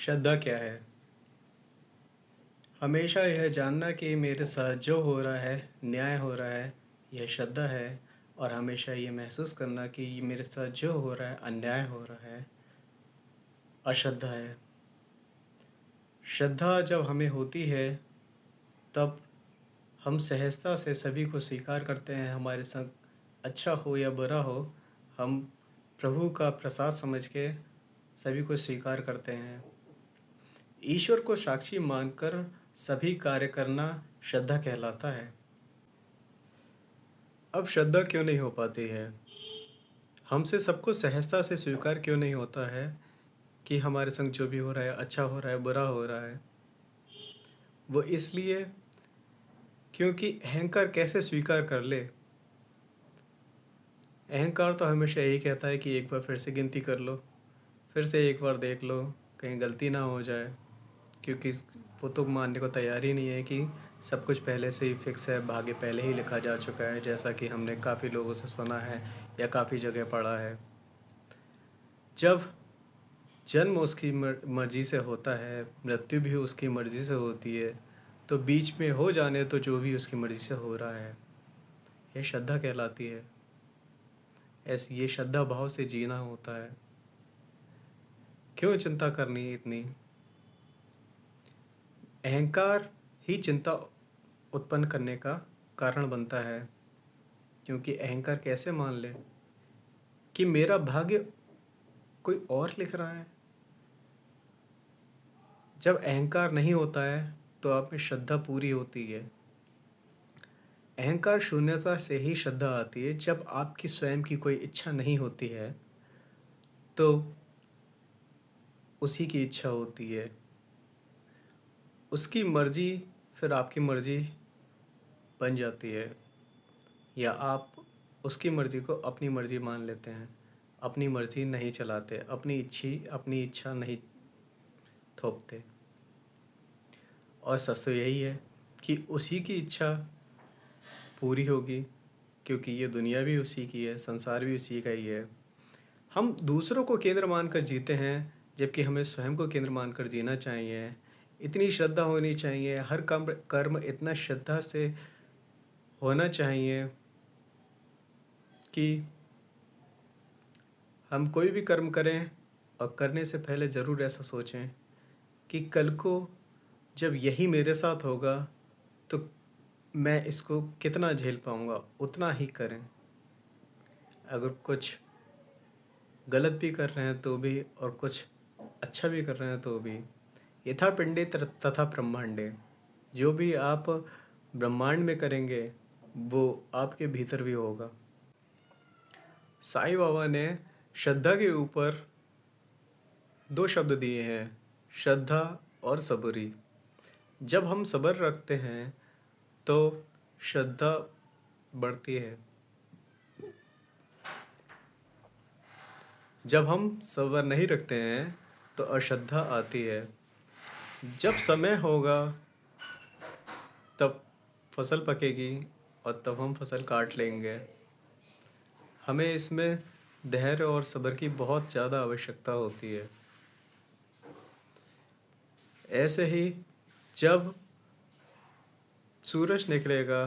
श्रद्धा क्या है? हमेशा यह जानना कि मेरे साथ जो हो रहा है, न्याय हो रहा है, यह श्रद्धा है। और हमेशा ये महसूस करना कि ये मेरे साथ जो हो रहा है, अन्याय हो रहा है, अश्रद्धा है। श्रद्धा जब हमें होती है, तब हम सहजता से सभी को स्वीकार करते हैं। हमारे संग अच्छा हो या बुरा हो, हम प्रभु का प्रसाद समझ के सभी को स्वीकार करते हैं। ईश्वर को साक्षी मानकर सभी कार्य करना श्रद्धा कहलाता है। अब श्रद्धा क्यों नहीं हो पाती है? हमसे सबको सहजता से स्वीकार क्यों नहीं होता है कि हमारे संग जो भी हो रहा है, अच्छा हो रहा है, बुरा हो रहा है? वो इसलिए क्योंकि अहंकार कैसे स्वीकार कर ले? अहंकार तो हमेशा यही कहता है कि एक बार फिर से गिनती कर लो, फिर से एक बार देख लो, कहीं गलती ना हो जाए। क्योंकि वो तो मानने को तैयार ही नहीं है कि सब कुछ पहले से ही फिक्स है, भाग्य पहले ही लिखा जा चुका है, जैसा कि हमने काफ़ी लोगों से सुना है या काफ़ी जगह पढ़ा है। जब जन्म उसकी मर्ज़ी से होता है, मृत्यु भी उसकी मर्ज़ी से होती है, तो बीच में हो जाने तो जो भी उसकी मर्ज़ी से हो रहा है, ये श्रद्धा कहलाती है। ऐसी ये श्रद्धा भाव से जीना होता है। क्यों चिंता करनी है इतनी? अहंकार ही चिंता उत्पन्न करने का कारण बनता है। क्योंकि अहंकार कैसे मान ले कि मेरा भाग्य कोई और लिख रहा है? जब अहंकार नहीं होता है, तो आप में श्रद्धा पूरी होती है। अहंकार शून्यता से ही श्रद्धा आती है। जब आपकी स्वयं की कोई इच्छा नहीं होती है, तो उसी की इच्छा होती है। उसकी मर्ज़ी फिर आपकी मर्ज़ी बन जाती है, या आप उसकी मर्ज़ी को अपनी मर्ज़ी मान लेते हैं। अपनी मर्ज़ी नहीं चलाते, अपनी इच्छा नहीं थोपते। और सच तो यही है कि उसी की इच्छा पूरी होगी, क्योंकि ये दुनिया भी उसी की है, संसार भी उसी का ही है। हम दूसरों को केंद्र मानकर जीते हैं, जबकि हमें स्वयं को केंद्र मानकर जीना चाहिए। इतनी श्रद्धा होनी चाहिए, हर कर्म कर्म इतना श्रद्धा से होना चाहिए कि हम कोई भी कर्म करें और करने से पहले ज़रूर ऐसा सोचें कि कल को जब यही मेरे साथ होगा, तो मैं इसको कितना झेल पाऊँगा, उतना ही करें। अगर कुछ गलत भी कर रहे हैं तो भी, और कुछ अच्छा भी कर रहे हैं तो भी। यथा पिंडे तथा ब्रह्मांडे। जो भी आप ब्रह्मांड में करेंगे, वो आपके भीतर भी होगा। साईं बाबा ने श्रद्धा के ऊपर दो शब्द दिए हैं, श्रद्धा और सबूरी। जब हम सब्र रखते हैं, तो श्रद्धा बढ़ती है। जब हम सब्र नहीं रखते हैं, तो अश्रद्धा आती है। जब समय होगा, तब फसल पकेगी और तब हम फसल काट लेंगे। हमें इसमें धैर्य और सब्र की बहुत ज़्यादा आवश्यकता होती है। ऐसे ही जब सूरज निकलेगा,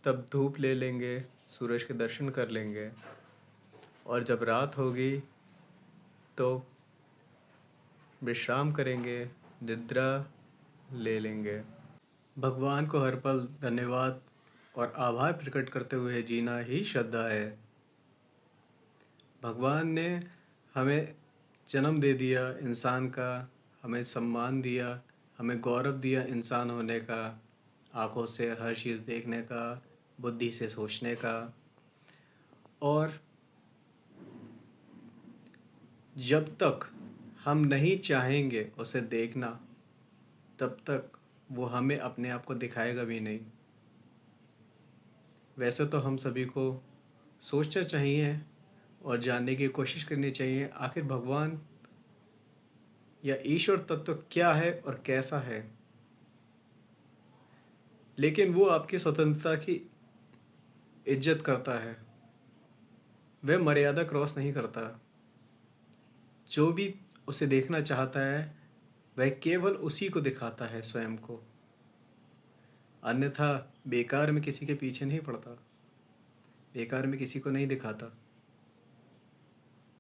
तब धूप ले लेंगे, सूरज के दर्शन कर लेंगे। और जब रात होगी, तो विश्राम करेंगे, निद्रा ले लेंगे। भगवान को हर पल धन्यवाद और आभार प्रकट करते हुए जीना ही श्रद्धा है। भगवान ने हमें जन्म दे दिया इंसान का, हमें सम्मान दिया, हमें गौरव दिया इंसान होने का, आँखों से हर चीज़ देखने का, बुद्धि से सोचने का। और जब तक हम नहीं चाहेंगे उसे देखना, तब तक वो हमें अपने आप को दिखाएगा भी नहीं। वैसे तो हम सभी को सोचना चाहिए और जानने की कोशिश करनी चाहिए, आखिर भगवान या ईश्वर तत्व क्या है और कैसा है। लेकिन वो आपकी स्वतंत्रता की इज्जत करता है, वह मर्यादा क्रॉस नहीं करता। जो भी उसे देखना चाहता है, वह केवल उसी को दिखाता है, स्वयं को। अन्यथा बेकार में किसी के पीछे नहीं पड़ता, बेकार में किसी को नहीं दिखाता।